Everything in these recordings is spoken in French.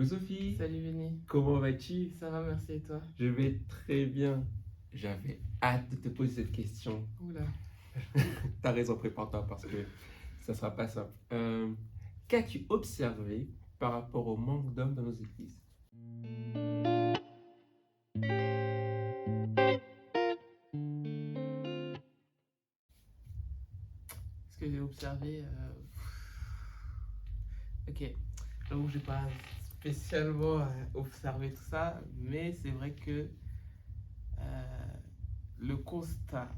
Coucou Sophie, Salut Vinny, comment vas-tu? ça va, merci et toi? Je vais très bien. J'avais hâte de te poser cette question. Oula, T'as raison, prépare-toi parce que ça sera pas simple. Qu'as-tu observé par rapport au manque d'hommes dans nos églises? ce que j'ai observé, ok, donc j'ai pas spécialement observé tout ça, mais c'est vrai que euh, le constat,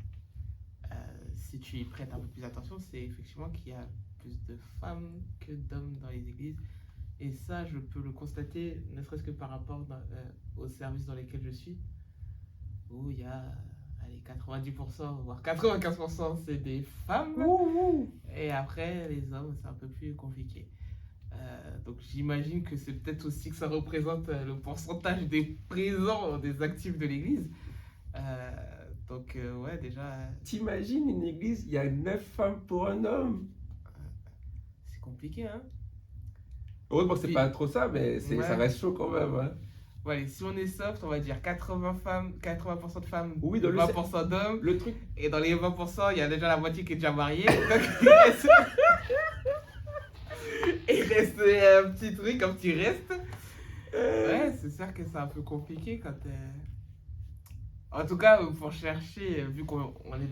si tu y prêtes un peu plus attention, c'est effectivement qu'il y a plus de femmes que d'hommes dans les églises. Et ça, je peux le constater, ne serait-ce que par rapport aux services dans lesquels je suis, où il y a allez, 90%, voire 95%, c'est des femmes. Ouh, Et après, les hommes, c'est un peu plus compliqué. Donc j'imagine que c'est peut-être aussi que ça représente le pourcentage des présents, des actifs de l'Église. Ouais, déjà, T'imagines une église, il y a 9 femmes pour un homme. c'est compliqué, hein. Heureusement que c'est Puis, pas trop ça, mais ça ouais. reste chaud quand même. Hein. Ouais, si on est soft, on va dire 80 femmes, 80% de femmes, Oui, dans 20% d'hommes. le truc. Et dans les 20%, il y a déjà la moitié qui est déjà mariée. Donc il reste un petit truc, un petit reste. Ouais, c'est sûr que c'est un peu compliqué quand. En tout cas, pour chercher, vu qu'on est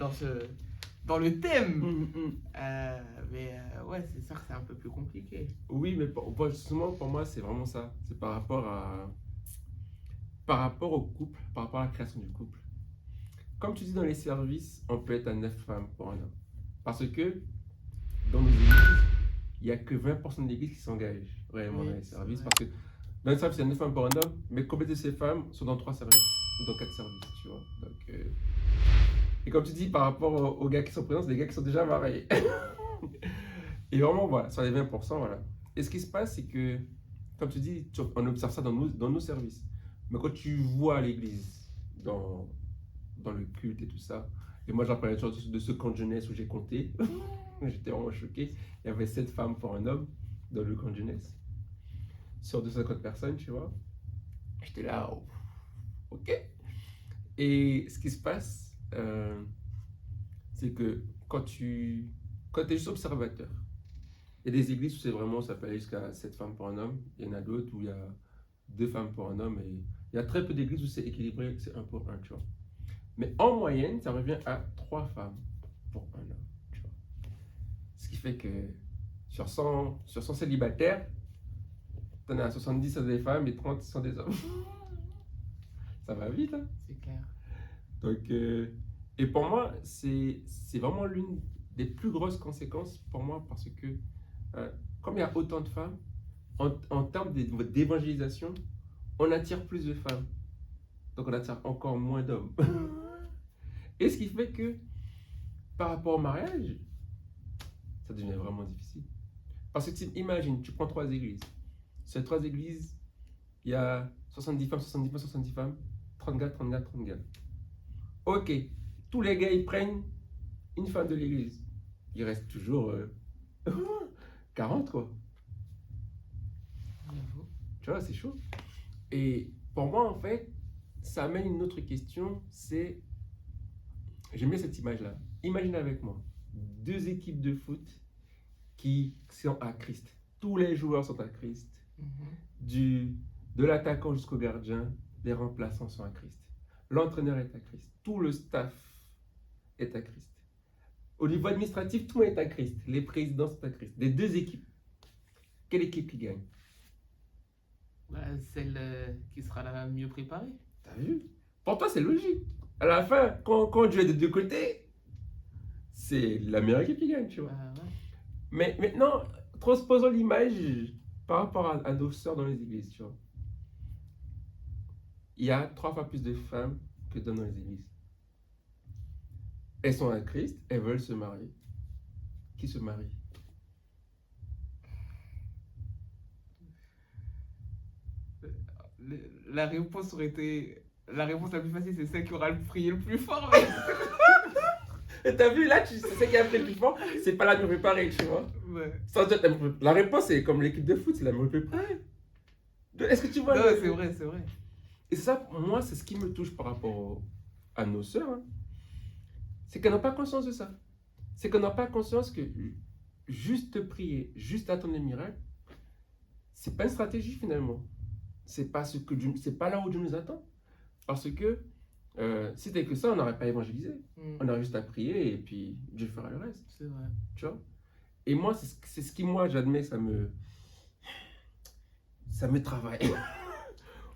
dans le thème. Ouais, c'est sûr que c'est un peu plus compliqué. Oui, mais justement, pour moi, c'est vraiment ça. C'est par rapport au couple, par rapport à la création du couple. Comme tu dis, dans les services, on peut être à 9 femmes pour un homme. Parce que dans nos églises, il n'y a que 20% de l'église qui s'engagent réellement dans les services. Parce que dans les services, il y a 9 femmes pour un homme, mais combien de ces femmes sont dans 3 services ou dans 4 services, tu vois. Donc, et comme tu dis, par rapport aux gars qui sont présents, c'est des gars qui sont déjà mariés. Et vraiment, voilà, sur les 20%, voilà. Et ce qui se passe, c'est que, comme tu dis, on observe ça dans nos services. Mais quand tu vois l'église, dans le culte et tout ça, et moi j'en parlais toujours de ce camp de jeunesse où j'ai compté, j'étais vraiment choqué. Il y avait 7 femmes pour un homme dans le camp de jeunesse, sur 250 personnes, tu vois. J'étais là, oh, ok. Et ce qui se passe, c'est que quand tu es juste observateur, il y a des églises où c'est vraiment, ça peut aller jusqu'à 7 femmes pour un homme. Il y en a d'autres où il y a 2 femmes pour un homme. Et il y a très peu d'églises où c'est équilibré, c'est 1 pour 1, tu vois. Mais en moyenne, ça revient à 3 femmes pour un homme, tu vois. Ce qui fait que sur 100 célibataires, t'en as 70 sont des femmes et 30 sont des hommes. Ça va vite, hein. C'est clair. Donc, et pour moi, c'est vraiment l'une des plus grosses conséquences pour moi parce que comme il y a autant de femmes, en termes d'évangélisation, on attire plus de femmes. Donc on attire encore moins d'hommes. Et ce qui fait que par rapport au mariage, ça devient vraiment difficile. Parce que imagine, tu prends 3 églises. Sur 3 églises, il y a 70 femmes, 70 femmes, 70 femmes, 30 gars, 30 gars, 30 gars. Ok, tous les gars, ils prennent une femme de l'église. Il reste toujours 40, quoi. Tu vois, c'est chaud. Et pour moi, en fait, ça amène une autre question, c'est... J'aime bien cette image-là. Imagine avec moi, 2 équipes de foot qui sont à Christ. Tous les joueurs sont à Christ. De l'attaquant jusqu'au gardien, les remplaçants sont à Christ. L'entraîneur est à Christ. Tout le staff est à Christ. Au niveau administratif, tout est à Christ. Les présidents sont à Christ. Des 2 équipes. Quelle équipe qui gagne? Celle qui sera la mieux préparée. T'as vu? Pour toi, c'est logique. À la fin, quand tu es des 2 côtés, c'est la meilleure équipe qui gagne, tu vois. Ouais. Mais maintenant, transposons l'image par rapport à nos sœurs dans les églises, tu vois. Il y a 3 fois plus de femmes que d'hommes dans les églises. Elles sont à Christ, elles veulent se marier. Qui se marie? La réponse aurait été. La réponse la plus facile, c'est celle qui aura prié le plus fort. Et t'as vu, là, c'est celle qui a pris le plus fort, c'est pas la mieux préparée, tu vois. Ouais. La réponse, c'est comme l'équipe de foot, c'est la mieux préparée. Est-ce que tu vois Non, le- c'est vrai, c'est vrai. Et ça, moi, c'est ce qui me touche par rapport à nos sœurs, hein. C'est qu'elles n'ont pas conscience de ça. C'est qu'elles n'ont pas conscience que juste prier, juste attendre les miracles, c'est pas une stratégie finalement. C'est pas là où Dieu nous attend. Parce que si c'était que ça, on n'aurait pas évangélisé. On aurait juste à prier et puis Dieu fera le reste. C'est vrai. Tu vois? Et moi, c'est ce qui, moi, j'admets, ça me travaille.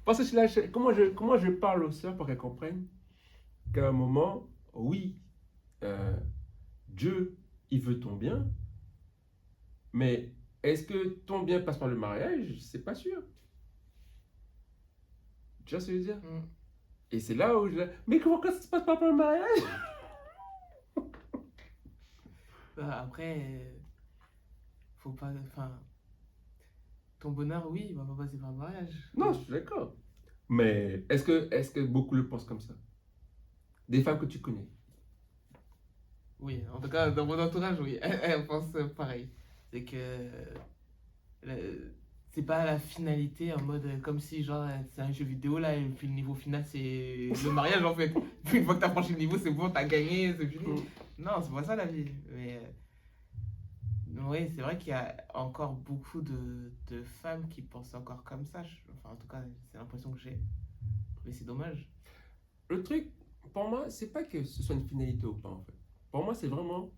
Parce que comment je parle aux sœurs pour qu'elles comprennent qu'à un moment, oui, euh, Dieu, il veut ton bien, mais est-ce que ton bien passe par le mariage? C'est pas sûr. Tu vois ce que je veux dire? Et c'est là où mais pourquoi ça se passe pas par le mariage? Bah, après, faut pas. Enfin, ton bonheur, oui, il va pas passer par le mariage. Non, je suis d'accord. Mais est-ce que beaucoup le pensent comme ça? Des femmes que tu connais. Oui, en tout cas, dans mon entourage, oui, elle pense pareil. C'est que c'est pas la finalité en mode comme si, genre, c'est un jeu vidéo là, et puis le niveau final, c'est le mariage en fait. Puis une fois que t'as franchi le niveau, c'est bon, t'as gagné, c'est fini. Non, c'est pas ça la vie. Mais oui, c'est vrai qu'il y a encore beaucoup de femmes qui pensent encore comme ça. Enfin, en tout cas, c'est l'impression que j'ai. Mais c'est dommage. Le truc, pour moi, c'est pas que ce soit une finalité ou pas, en fait. Pour moi, c'est vraiment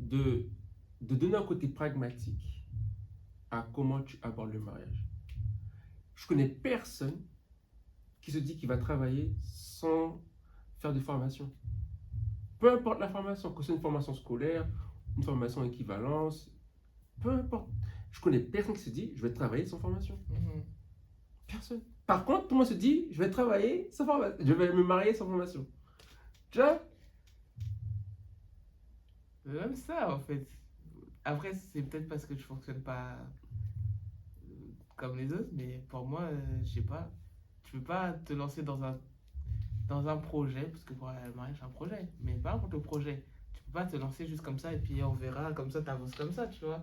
de, de donner un côté pragmatique à comment tu abordes le mariage. Je connais personne qui se dit qu'il va travailler sans faire de formation. Peu importe la formation, que ce soit une formation scolaire, une formation équivalence, peu importe. Je connais personne qui se dit, je vais travailler sans formation. Personne. Par contre, tout le monde se dit, je vais travailler sans formation. Je vais me marier sans formation. Tu vois? Même ça, en fait. Après, c'est peut-être parce que je fonctionne pas comme les autres, mais pour moi, je sais pas. Tu peux pas te lancer dans un projet, parce que pour le mariage, c'est un projet, mais pas n'importe le projet. Tu peux pas te lancer juste comme ça et puis on verra, comme ça, t'avances comme ça, tu vois.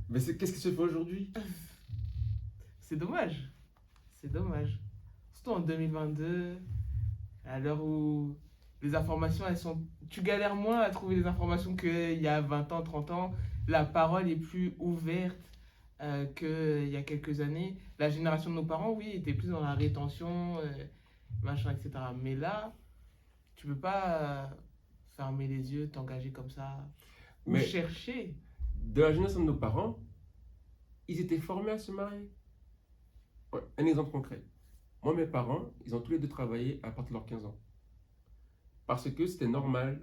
Mais qu'est-ce qui se fait aujourd'hui? C'est dommage. C'est dommage. Surtout en 2022, à l'heure où les informations, elles sont. Tu galères moins à trouver des informations qu'il y a 20 ans, 30 ans. La parole est plus ouverte qu'il y a quelques années. La génération de nos parents, oui, était plus dans la rétention, machin, etc. Mais là, tu peux pas fermer les yeux, t'engager comme ça, ou Mais chercher. de la génération de nos parents, ils étaient formés à se marier. Ouais, un exemple concret. Moi, mes parents, ils ont tous les deux travaillé à partir de leurs 15 ans. Parce que c'était normal,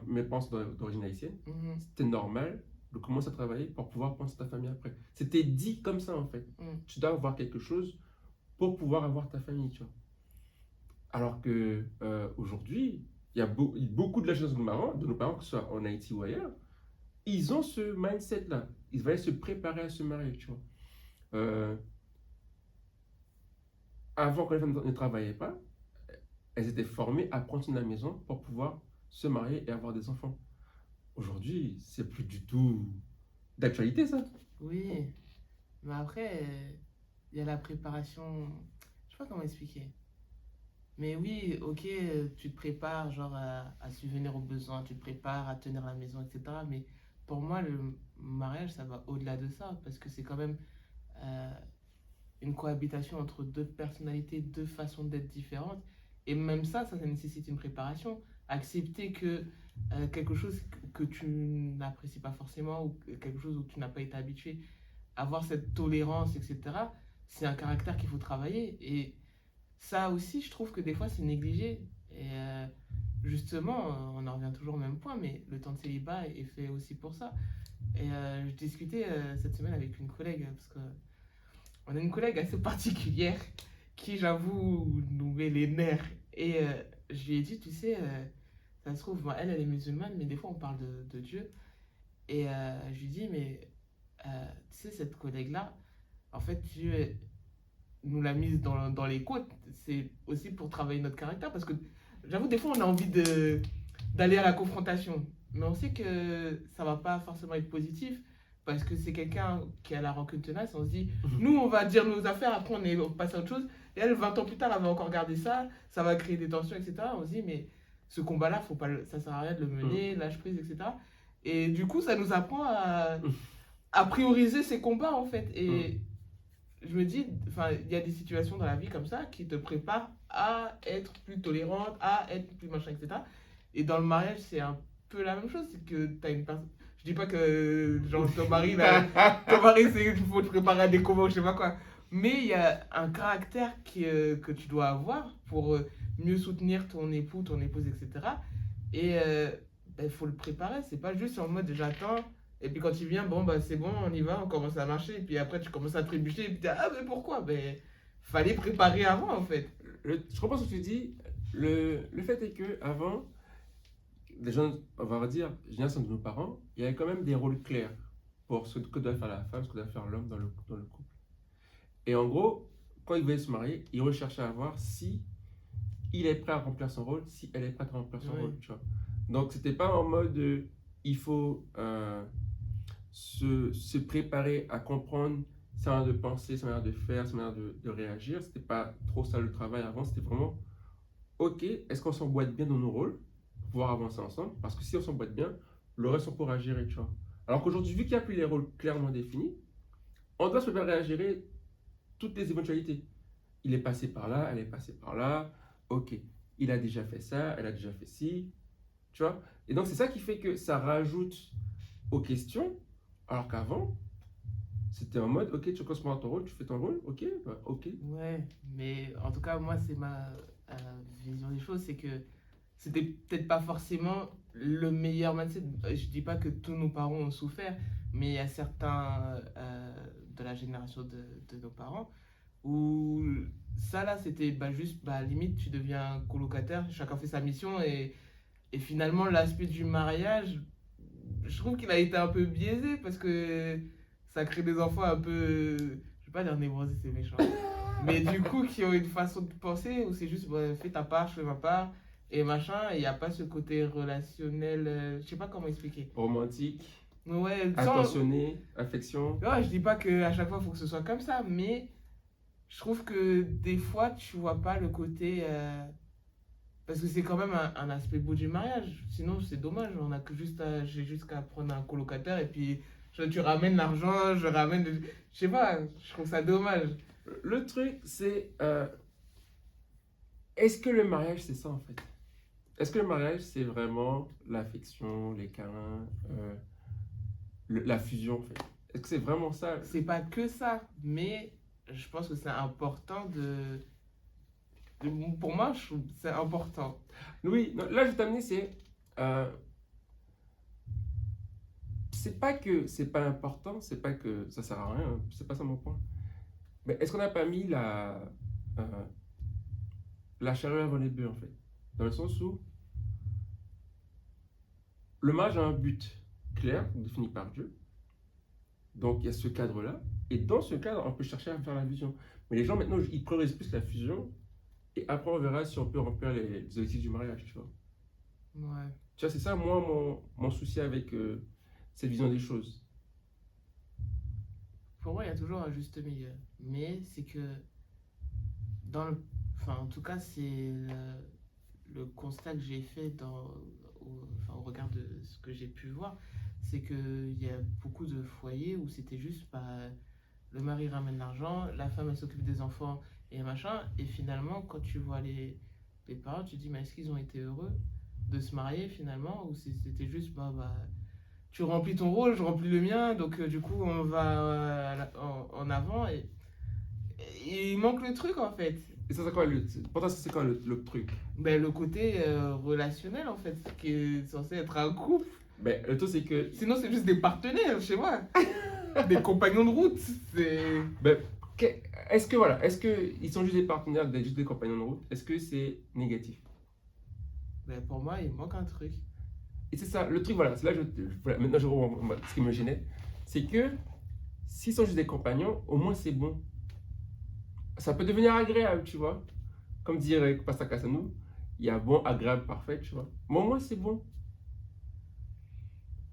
mes parents sont d'origine haïtienne, c'était normal de commencer à travailler pour pouvoir penser ta famille après. C'était dit comme ça en fait. Tu dois avoir quelque chose pour pouvoir avoir ta famille, tu vois. Alors que aujourd'hui, il y a beaucoup de la génération de nos parents, que ce soit en Haïti ou ailleurs, ils ont ce mindset-là. Ils vont se préparer à se marier, tu vois. Avant, quand les femmes ne travaillaient pas, elles étaient formées à prendre soin de la maison pour pouvoir se marier et avoir des enfants. Aujourd'hui, c'est plus du tout d'actualité, ça. Oui, mais après, il y a la préparation. Je sais pas comment expliquer. Mais oui, ok, tu te prépares genre à subvenir aux besoins, tu te prépares à tenir la maison, etc. Mais pour moi, le mariage, ça va au-delà de ça, parce que c'est quand même euh, une cohabitation entre deux personnalités, deux façons d'être différentes. Et même ça nécessite une préparation. Accepter que quelque chose que tu n'apprécies pas forcément ou quelque chose où tu n'as pas été habitué, avoir cette tolérance, etc., c'est un caractère qu'il faut travailler. Et ça aussi, je trouve que des fois, c'est négligé. Et justement, on en revient toujours au même point, mais le temps de célibat est fait aussi pour ça. Et je discutais cette semaine avec une collègue, parce que on a une collègue assez particulière qui, j'avoue, nous met les nerfs. Et je lui ai dit, tu sais, ça se trouve, elle, elle est musulmane, mais des fois, on parle de Dieu. Et je lui dis, mais tu sais, cette collègue-là, en fait, Dieu nous l'a mise dans les côtes. C'est aussi pour travailler notre caractère, parce que j'avoue, des fois, on a envie d'aller à la confrontation. Mais on sait que ça va pas forcément être positif, parce que c'est quelqu'un qui a la rancune tenace. On se dit, nous, on va dire nos affaires, après, on passe à autre chose. Et elle, 20 ans plus tard, elle va encore garder ça, ça va créer des tensions, etc. On se dit, mais ce combat-là, faut pas, ça sert à rien de le mener, lâche prise, etc. Et du coup, ça nous apprend à prioriser ces combats, en fait. Et je me dis, enfin, il y a des situations dans la vie comme ça qui te préparent à être plus tolérante, à être plus machin, etc. Et dans le mariage, c'est un peu la même chose. C'est que tu as une personne. Je dis pas que genre, ton mari, c'est il faut te préparer à des combats ou je sais pas quoi. Mais il y a un caractère que tu dois avoir pour mieux soutenir ton époux, ton épouse, etc. Et il faut le préparer. C'est pas juste en mode j'attends. Et puis quand il vient, bon, bah c'est bon, on y va, on commence à marcher. Et puis après, tu commences à trébucher. Et puis tu dis, ah, mais pourquoi? Ben, fallait préparer avant, en fait. Je comprends ce que tu dis. Le fait est que avant, les gens, on va dire, génération de nos parents, il y avait quand même des rôles clairs pour ce que doit faire la femme, ce que doit faire l'homme dans le couple. Et en gros, quand ils venaient se marier, ils recherchaient à voir si il est prêt à remplir son rôle, si elle est prête à remplir son rôle, tu vois. Donc, c'était pas en mode il faut se préparer à comprendre sa manière de penser, sa manière de faire, sa manière de réagir. C'était pas trop ça le travail avant, c'était vraiment ok, est-ce qu'on s'emboîte bien dans nos rôles pour pouvoir avancer ensemble? Parce que si on s'emboîte bien, le reste on pourra gérer, tu vois. Alors qu'aujourd'hui, vu qu'il n'y a plus les rôles clairement définis, on doit se préparer à gérer toutes les éventualités. Il est passé par là, elle est passée par là, ok, il a déjà fait ça, elle a déjà fait ci, tu vois. Et donc c'est ça qui fait que ça rajoute aux questions, alors qu'avant, c'était en mode, ok, tu commences ton rôle, tu fais ton rôle, ok, bah, ok. Ouais, mais en tout cas, moi, c'est ma vision des choses, c'est que c'était peut-être pas forcément le meilleur mindset. Je dis pas que tous nos parents ont souffert, mais il y a certains de la génération de nos parents où ça là, c'était bah, juste, bah, limite, tu deviens colocataire, chacun fait sa mission et finalement, l'aspect du mariage, je trouve qu'il a été un peu biaisé parce que ça crée des enfants un peu, je vais pas dire névrosés, c'est méchant, mais du coup, qui ont une façon de penser où c'est juste, bah, fais ta part, je fais ma part, et machin, et il n'y a pas ce côté relationnel, je sais pas comment expliquer. Romantique, Ouais, attentionné, affection. ouais, je dis pas qu'à chaque fois, il faut que ce soit comme ça, mais je trouve que des fois, tu vois pas le côté. Parce que c'est quand même un aspect beau du mariage. Sinon, c'est dommage. On a que juste j'ai juste qu'à prendre un colocataire et puis tu ramènes l'argent, je ramène. Je sais pas, je trouve ça dommage. Le truc, c'est est-ce que le mariage, c'est ça en fait? Est-ce que le mariage, c'est vraiment l'affection, les câlins, la fusion en fait? Est-ce que c'est vraiment ça? C'est pas que ça, mais je pense que c'est important pour moi, je trouve que c'est important. Oui, non, là je vais t'amener, c'est pas que c'est pas important, c'est pas que ça sert à rien, hein, c'est pas ça mon point. Mais est-ce qu'on n'a pas mis la charrue avant les bœufs en fait? Dans le sens où le mariage a un but clair, défini par Dieu. Donc il y a ce cadre-là. Et dans ce cadre, on peut chercher à faire la fusion. Mais les gens maintenant, ils priorisent plus la fusion. Et après, on verra si on peut remplir les objectifs du mariage, tu vois. Ouais. Tu vois, c'est ça, moi, mon souci avec cette vision des choses. Pour moi, il y a toujours un juste milieu. Mais c'est que, enfin, en tout cas, c'est le constat que j'ai fait au regard de ce que j'ai pu voir, c'est qu'il y a beaucoup de foyers où c'était juste le mari ramène l'argent, la femme elle s'occupe des enfants et machin, et finalement quand tu vois les parents, tu te dis mais est-ce qu'ils ont été heureux de se marier finalement, ou si c'était juste bah, tu remplis ton rôle, je remplis le mien, donc du coup on va en avant et il manque le truc en fait. Et ça, c'est quoi pour toi, c'est quoi le truc? Ben, le côté relationnel en fait, qui est censé être un couple. Ben, le truc, c'est que. Sinon, c'est juste des partenaires, chez moi. Des compagnons de route. C'est. Ben, est-ce qu'ils sont juste des partenaires, juste des compagnons de route? Est-ce que c'est négatif? Ben, pour moi, il manque un truc. Et c'est ça, le truc, voilà, c'est là que voilà, maintenant je revois ce qui me gênait. C'est que s'ils sont juste des compagnons, au moins c'est bon. Ça peut devenir agréable, tu vois. Comme dirait Pascal Cassanou, il y a bon, agréable, parfait, tu vois. Mais au moins c'est bon.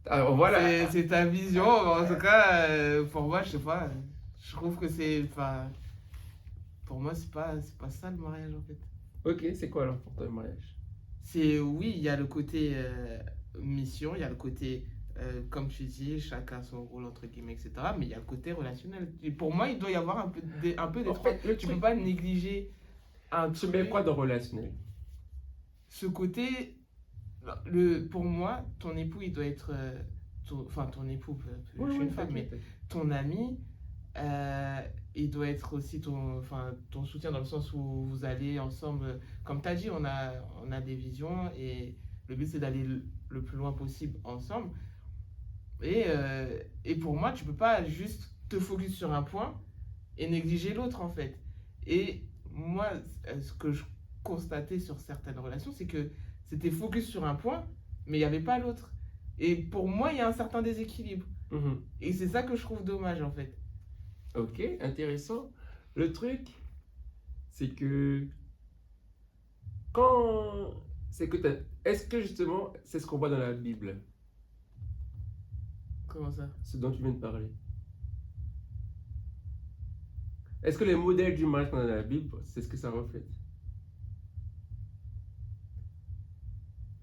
Alors voilà. C'est ta vision, en tout cas, pour moi, je sais pas. Je trouve que c'est. Enfin, pour moi, c'est pas ça le mariage en fait. Ok, c'est quoi alors pour toi le mariage? C'est oui, il y a le côté mission, il y a le côté, comme tu dis, chacun son rôle, entre guillemets, etc. Mais il y a le côté relationnel. Et pour moi, il doit y avoir un peu des En trois. fait, le Tu peux truc, pas négliger un tu mets truc. quoi dans relationnel? Ce côté, pour moi, ton époux, il doit être. Enfin, ton époux, je Oui, suis oui, une femme, mais t'inquiète. ton ami, euh, il doit être aussi ton soutien dans le sens où vous allez ensemble. Comme tu as dit, on a des visions et le but c'est d'aller le plus loin possible ensemble. Et pour moi, tu peux pas juste te focus sur un point et négliger l'autre en fait. Et moi, ce que je constatais sur certaines relations, c'est que c'était focus sur un point, mais il n'y avait pas l'autre. Et pour moi, il y a un certain déséquilibre. Mhm. Et c'est ça que je trouve dommage en fait. Ok, intéressant. Le truc, c'est que quand... C'est que est-ce que justement, c'est ce qu'on voit dans la Bible, Comment ça? ce dont tu viens de parler? Est-ce que les modèles du mariage qu'on a dans la Bible, c'est ce que ça reflète?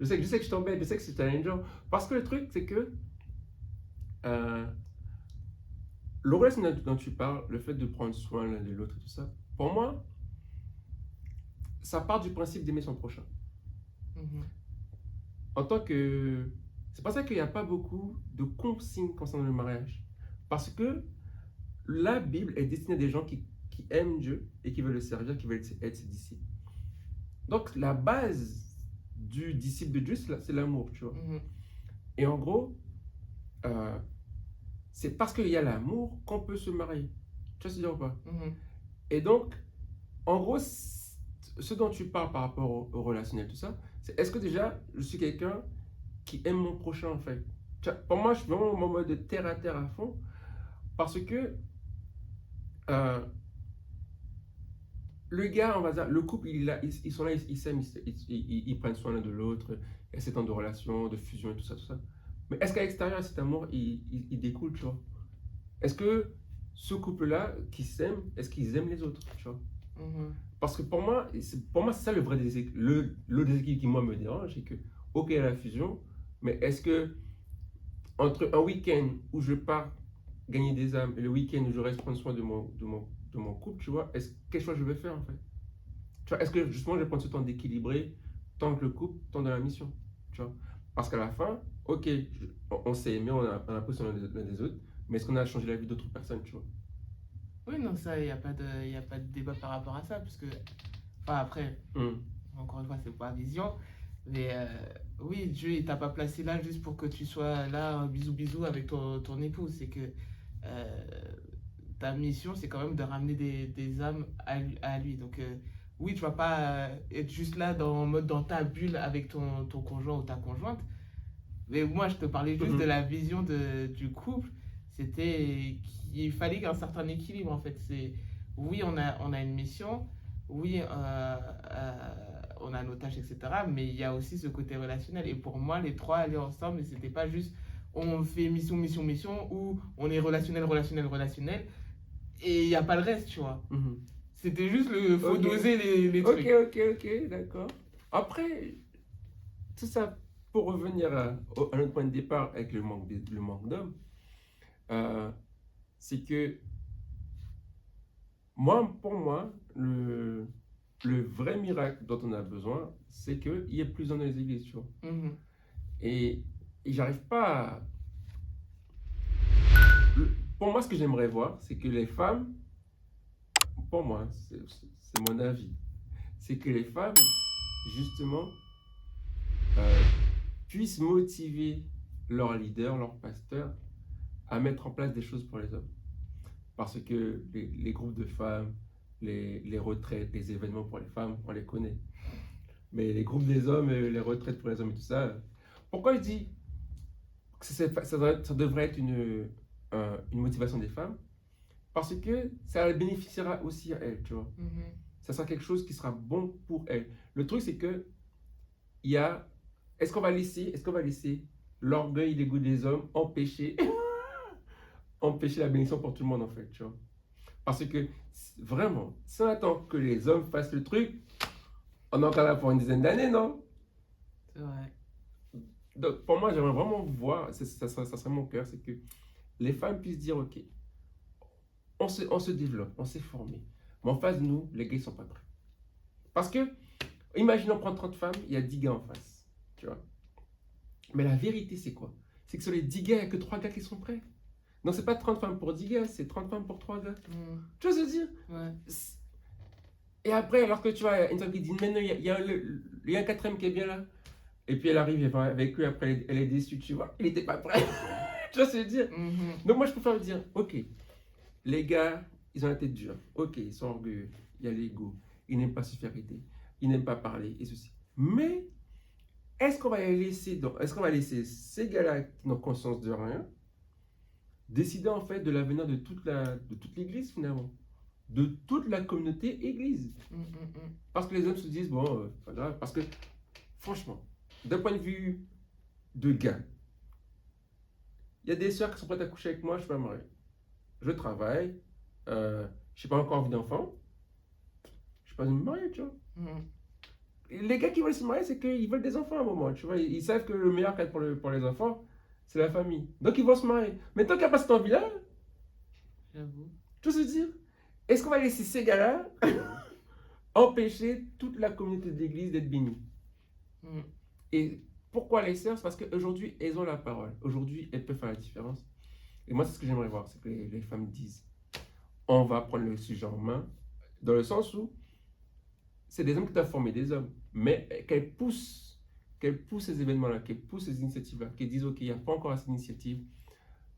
Je sais que je t'embête, je sais que c'est challengeant. Parce que le truc, c'est que euh, le relationnel dont tu parles, le fait de prendre soin l'un de l'autre, tout ça, pour moi, ça part du principe d'aimer son prochain. Mhm. En tant que... C'est pour ça qu'il n'y a pas beaucoup de consignes concernant le mariage. Parce que la Bible est destinée à des gens qui aiment Dieu et qui veulent le servir, qui veulent être ses disciples. Donc la base du disciple de Dieu, c'est l'amour, tu vois. Mhm. Et en gros, euh, c'est parce qu'il y a l'amour qu'on peut se marier. Tu vois ce que je veux dire ou pas? Mhm. Et donc, en gros, ce dont tu parles par rapport au relationnel, tout ça, c'est est-ce que déjà, je suis quelqu'un qui aime mon prochain, en fait? Tu vois, pour moi, je suis vraiment en mode de terre à terre à fond, parce que euh, le gars, on va dire, le couple, ils sont là, ils s'aiment, ils prennent soin l'un de l'autre, il y a 7 ans de relation, de fusion et tout ça, tout ça. Mais est-ce qu'à l'extérieur, cet amour, il découle, tu vois? Est-ce que ce couple-là qui s'aime, est-ce qu'ils aiment les autres, tu vois? Mhm. Parce que pour moi, c'est ça le vrai déséquilibre. Le déséquilibre qui, moi, me dérange, c'est que, ok, il y a la fusion, mais est-ce que entre un week-end où je pars gagner des âmes et le week-end où je reste prendre soin de mon couple, tu vois, quel choix je vais faire, en fait? Tu vois, est-ce que justement, je vais prendre ce temps d'équilibrer tant que le couple, tant dans la mission, tu vois? Parce qu'à la fin, ok, on s'est aimé, on a pris soin l'un des autres, mais est-ce qu'on a changé la vie d'autres personnes, tu vois? Oui, non, ça, il y a pas de débat par rapport à ça, parce que, enfin, après, Hum, encore une fois, c'est pas vision, mais oui, Dieu, il t'a pas placé là juste pour que tu sois là, bisou bisou avec ton époux. C'est que euh, ta mission, c'est quand même de ramener des âmes à lui. Donc, oui, tu vas pas être juste là en mode dans ta bulle avec ton conjoint ou ta conjointe. Mais moi, je te parlais juste de mhm, la vision du couple. C'était qu'il fallait qu'un certain équilibre, en fait. C'est, oui, on a une mission, oui, on a nos tâches, etc. Mais il y a aussi ce côté relationnel. Et pour moi, les trois allaient ensemble. Et c'était pas juste on fait mission, mission, mission, ou on est relationnel, relationnel, relationnel. Et il n'y a pas le reste, tu vois. mhm. C'était juste le faut Ok, doser les ok, trucs. ok, ok, d'accord. Après, tout ça, pour revenir à notre point de départ avec le manque d'hommes, euh, c'est que pour moi, le vrai miracle dont on a besoin, c'est qu'il y ait plus d'hommes dans les églises, tu vois. Mhm. Et, et j'arrive pas à... Pour moi, ce que j'aimerais voir, c'est que les femmes, pour moi, c'est mon avis, c'est que les femmes, justement, euh, puissent motiver leur leader, leur pasteur, à mettre en place des choses pour les hommes. Parce que les groupes de femmes, les retraites, les événements pour les femmes, on les connaît. Mais les groupes des hommes, les retraites pour les hommes et tout ça, pourquoi je dis que ça devrait être une motivation des femmes? Parce que ça bénéficiera aussi à elles, tu vois. Mhm. Ça sera quelque chose qui sera bon pour elles. Le truc, c'est que il y a... Est-ce qu'on va laisser l'orgueil, l'ego des hommes, empêcher, empêcher la bénédiction pour tout le monde, en fait, tu vois. Parce que, vraiment, si on attend que les hommes fassent le truc, on est encore là pour une dizaine d'années, non? C'est vrai. Donc, pour moi, j'aimerais vraiment voir, ça serait mon cœur, c'est que les femmes puissent dire, ok, on se développe, on s'est formé, mais en face de nous, les gars, ils sont pas prêts. Parce que, imaginons prendre 30 femmes, il y a 10 gars en face, tu vois. Mais la vérité, c'est quoi? C'est que sur les 10 gars, il n'y a que 3 gars qui sont prêts. Donc, c'est pas 30 femmes pour 10 gars, c'est 30 femmes pour 3 gars. Tu vois ce que je veux dire? Ouais. Et après, alors que tu vois, une femme qui dit, mais non, il y a un quatrième qui est bien là. Et puis elle arrive, elle va avec lui, après elle est déçue, tu vois. Il n'était pas prêt. Tu vois ce que je veux dire? Donc moi, je préfère dire, ok, les gars, ils ont la tête dure. Ok, ils sont orgueilleux. Il y a l'ego. Ils n'aiment pas se faire aider. Ils n'aiment pas parler et ceci. Mais, est-ce qu'on va les laisser, est-ce qu'on va laisser ces gars-là qui n'ont conscience de rien décider en fait de l'avenir de toute l'église finalement? De toute la communauté église. Parce que les hommes se disent, bon, pas grave. Parce que, franchement, d'un point de vue de gars, il y a des soeurs qui sont prêtes à coucher avec moi, je suis pas marié. Je travaille, je n'ai pas encore envie d'enfant, je suis pas marié, tu vois. Et les gars qui veulent se marier, c'est qu'ils veulent des enfants à un moment, tu vois. Ils savent que le meilleur cadre pour les enfants, c'est la famille. Donc ils vont se marier. Mais tant qu'il n'y a pas cette envie-là, J'avoue. tout se dire, est-ce qu'on va laisser ces gars-là empêcher toute la communauté d'église d'être bénie? Et pourquoi les sœurs? C'est parce qu'aujourd'hui, elles ont la parole. Aujourd'hui, elles peuvent faire la différence. Et moi, c'est ce que j'aimerais voir, c'est que les femmes disent, on va prendre le sujet en main, dans le sens où c'est des hommes qui doivent former des hommes, mais qu'elles poussent ces événements-là, qu'elles poussent ces initiatives-là, qu'elles disent, ok, il n'y a pas encore assez d'initiatives,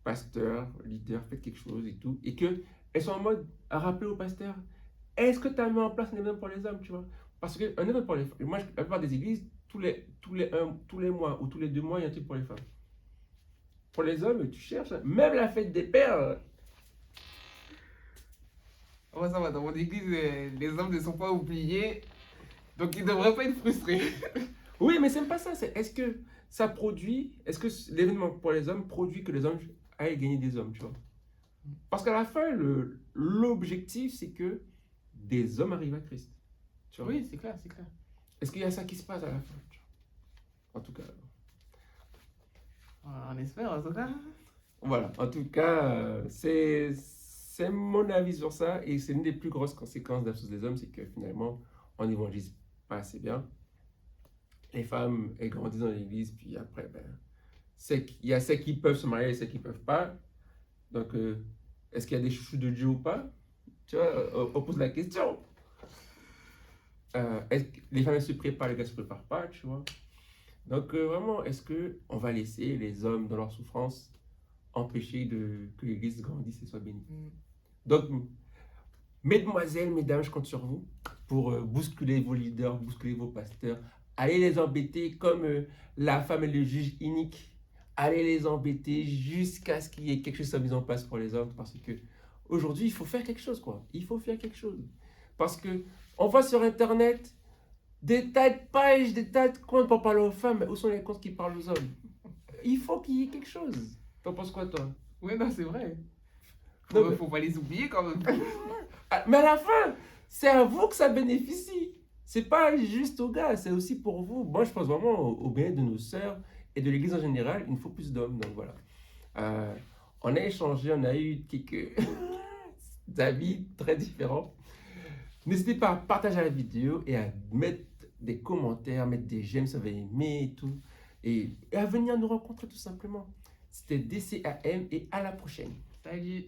pasteur, leader, faites quelque chose et tout, et qu'elles sont en mode à rappeler au pasteur, est-ce que tu as mis en place un événement pour les hommes, tu vois? Parce qu'un événement pour les femmes, moi, la plupart des églises, tous les mois ou tous les 2 mois, il y a un truc pour les femmes. Pour les hommes, tu cherches, même la fête des pères. Oh, ça va, dans mon église, les hommes ne sont pas oubliés, donc ils ne devraient pas être frustrés. Oui, mais c'est même pas ça. Est-ce que ça produit, est-ce que l'événement pour les hommes produit que les hommes aillent gagner des hommes, tu vois? Parce qu'à la fin, l'objectif, c'est que des hommes arrivent à Christ. Tu vois? Oui, c'est clair, c'est clair. Est-ce qu'il y a ça qui se passe à la fin, tu vois? En tout cas. On espère, en tout cas. Voilà, en tout cas, c'est mon avis sur ça et c'est une des plus grosses conséquences de l'absence des hommes, c'est que finalement, on n'évangélise pas assez bien. Les femmes, elles grandissent dans l'église, puis après, il y a celles qui peuvent se marier et celles qui ne peuvent pas. Donc, est-ce qu'il y a des chouchous de Dieu ou pas? Tu vois, on pose la question. Est-ce que les femmes elles se préparent, les gars ne se préparent pas, tu vois? Donc, vraiment, est-ce qu'on va laisser les hommes dans leur souffrance empêcher que l'église grandisse et soit bénie? Donc, mesdemoiselles, mesdames, je compte sur vous pour bousculer vos leaders, bousculer vos pasteurs. Allez les embêter comme la femme et le juge inique. Allez les embêter jusqu'à ce qu'il y ait quelque chose à mise en place pour les hommes. Parce que aujourd'hui, il faut faire quelque chose, quoi. Il faut faire quelque chose. Parce que on voit sur Internet des tas de pages, des tas de comptes pour parler aux femmes. Mais où sont les comptes qui parlent aux hommes? Il faut qu'il y ait quelque chose. T'en penses quoi, toi? Oui, non, c'est vrai. Non, Faut pas les oublier quand même. Mais à la fin, c'est à vous que ça bénéficie. C'est pas juste aux gars, c'est aussi pour vous. Moi, je pense vraiment au bien de nos sœurs et de l'église en général. Il nous faut plus d'hommes. Donc voilà. On a échangé, on a eu quelques avis très différents. N'hésitez pas à partager la vidéo et à mettre des commentaires, mettre des j'aime, ça va aimer et tout. Et à venir nous rencontrer tout simplement. C'était DCAM et à la prochaine. Salut.